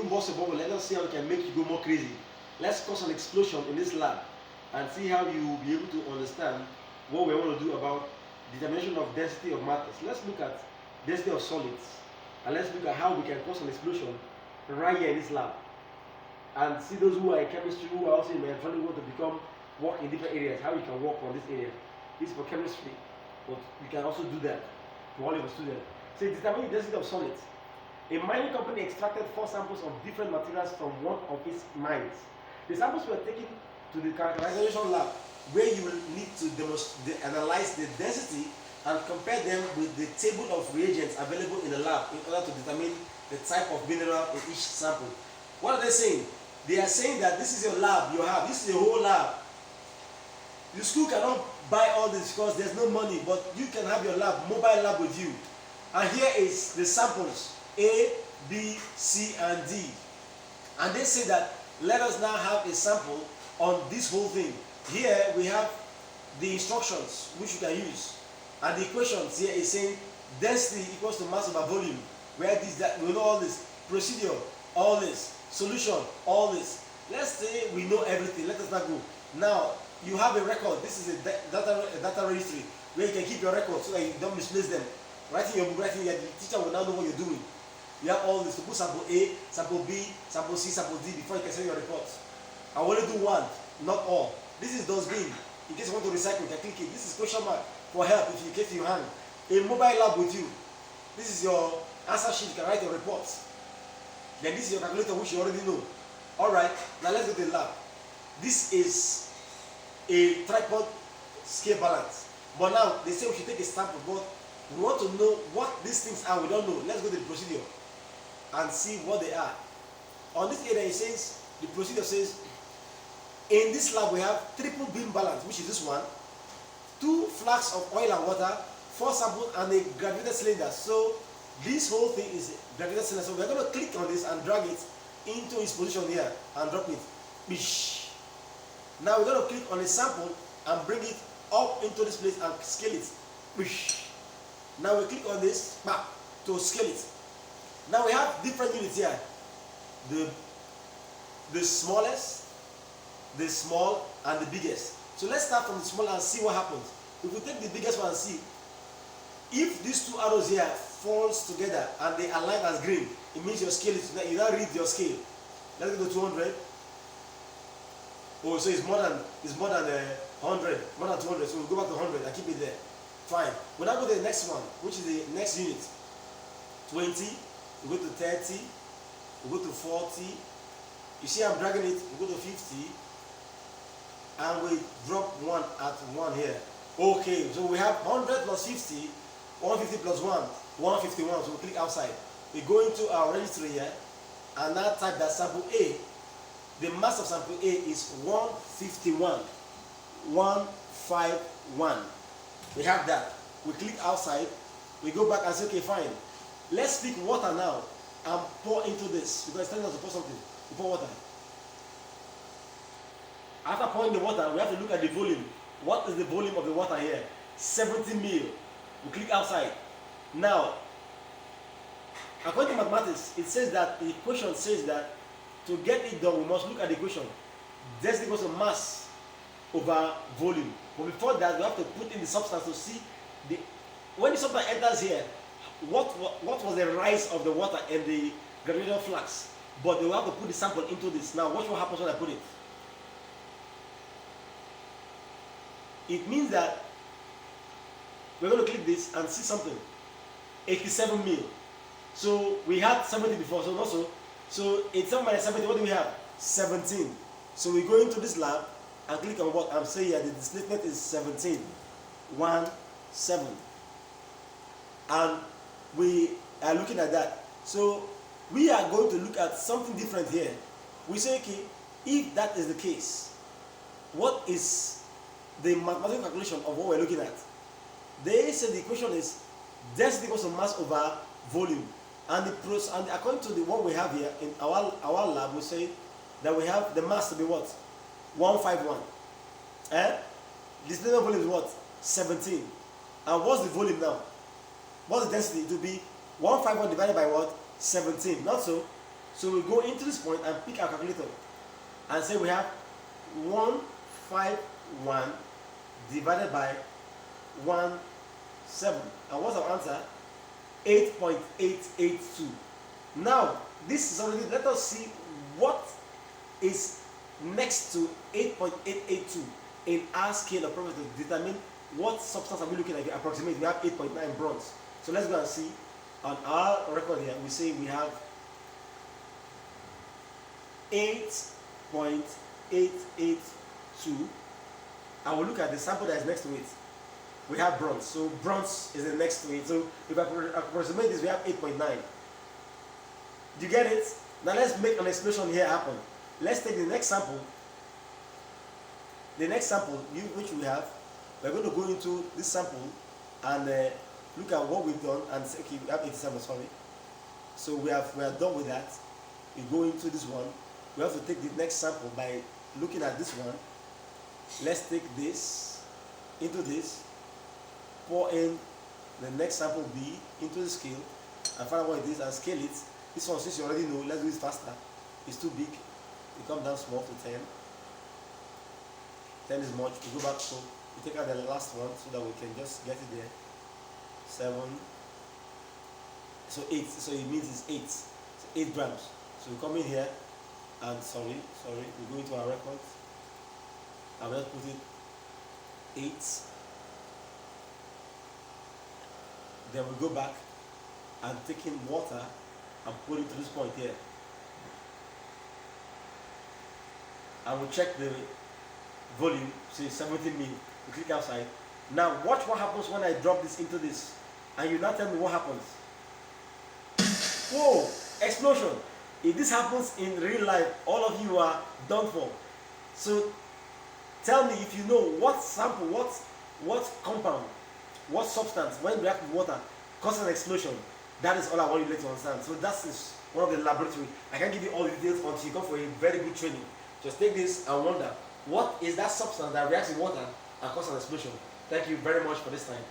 burst a bubble. Let us see how we can make you go more crazy. Let's cause an explosion in this lab and see how you will be able to understand what we want to do about determination of density of matters. Let's look at density of solids, and let's look at how we can cause an explosion right here in this lab, and see those who are in chemistry, who are also in electronics, want to become work in different areas, how you can work on this area. This is for chemistry, but you can also do that for all of your students. So determine the density of solids. A mining company extracted 4 samples of different materials from one of its mines. The samples were taken to the characterization lab, where you will need to analyze the density and compare them with the table of reagents available in the lab in order to determine the type of mineral in each sample. What are they saying? They are saying that this is your lab, you have, this is your whole lab. The school cannot buy all this because there's no money, but you can have your lab, mobile lab with you. And here is the samples, A, B, C, and D. And they say that let us now have a sample on this whole thing. Here we have the instructions which you can use. And the equations here is saying density equals to mass over volume. Where this, that, we know all this. Procedure, all this. Solution, all this. Let's say we know everything. Let us now go. Now, you have a record. This is a data registry where you can keep your records so that you don't misplace them. Writing your book, writing, the teacher will now know what you're doing. You have all this. To put sample A, sample B, sample C, sample D before you can send your reports. I will only do one, not all. This is dustbin. In case you want to recycle, you can click it. This is question mark for help if you get your hand. A mobile lab with you. This is your answer sheet. You can write your reports. Then this is your calculator, which you already know. Alright, now let's go to the lab. This is a tripod scale balance. But now they say we should take a sample, but we want to know what these things are. We don't know. Let's go to the procedure and see what they are. On this area, it says, the procedure says, in this lab we have triple beam balance, which is this one, 2 flasks of oil and water, 4 samples, and a graduated cylinder. So this whole thing is a graduated cylinder. So we're going to click on this and drag it into its position here and drop it. Bish. Now we're going to click on a sample and bring it up into this place and scale it. Bish. Now we click on this to scale it. Now we have different units here. The smallest, the small, and the biggest. So let's start from the small and see what happens. If we take the biggest one and see, if these 2 arrows here falls together and they align as green, it means your scale is, you now read your scale. Let's go to 200. Oh, so it's more than 100, more than 200. So we'll go back to 100 and keep it there. Fine. We'll now go to the next one, which is the next unit. 20. We go to 30. We go to 40. You see I'm dragging it. We go to 50. And we drop 1 at 1 here. Okay, so we have 100 plus 50, 150 plus 1, 151. So we click outside. We go into our registry here and now type that sample A. The mass of sample A is 151. 151. We have that. We click outside. We go back and say, okay, fine. Let's pick water now and pour into this because it's telling us to pour something. We pour water. After pouring the water, we have to look at the volume. What is the volume of the water here? 70 ml. We click outside. Now, according to mathematics, it says that the equation says that to get it done, we must look at the equation. Density equals to mass over volume. But before that, we have to put in the substance to see when the substance enters here, what was the rise of the water in the graduated flask. But we have to put the sample into this. Now, watch what happens when I put it. It means that we're going to click this and see something. 87 mil. So we had 70 before, so also, so 87 minus 70, what do we have? 17. So we go into this lab and click on what I'm saying here. The displacement is 17. 1, 7. And we are looking at that. So we are going to look at something different here. We say, okay, if that is the case, what is the mathematical calculation of what we're looking at? They say the equation is density equals to mass over volume. And according to what we have here in our lab, we say that we have the mass to be what? 151. The displacement volume is what? 17. And what's the volume now? What's the density? It will be 151 divided by what? 17. Not so. So we go into this point and pick our calculator and say we have 151 divided by 17. And what's our answer? 8.882. Now, this is already, let us see what is next to 8.882 in our scale of probability to determine what substance are we looking at. Approximately, we have 8.9 bronze. So let's go and see on our record here. We say we have 8.882. I will look at the sample that is next to it. We have bronze, so bronze is the next to it. So if I approximate this, we have 8.9. Do you get it? Now let's make an explosion here happen. Let's take the next sample. The next sample which we have, we're going to go into this sample and look at what we've done and say, okay, we have 87, sorry. So we are done with that. We go into this one. We have to take the next sample by looking at this one. Let's take this into this, pour in the next sample B into the scale and find out what it is and scale it. This one, since you already know, let's do it faster. It's too big. You come down small to 10. 10 is much. We go back, so we take out the last one so that we can just get it there. 7. So 8. So it means it's 8. So 8 grams. So we come in here and sorry, we go into our records. And let's put it 8. Then we go back and take in water and put it to this point here. And we check the volume, say 70 mil. We click outside. Now watch what happens when I drop this into this. And you now tell me what happens. Whoa! Explosion! If this happens in real life, all of you are done for. So tell me if you know what sample, what compound, what substance, when you react with water, causes an explosion. That is all I want you to understand. So that is one of the laboratory. I can't give you all the details until you come for a very good training. Just take this and wonder, what is that substance that reacts with water and causes an explosion? Thank you very much for this time.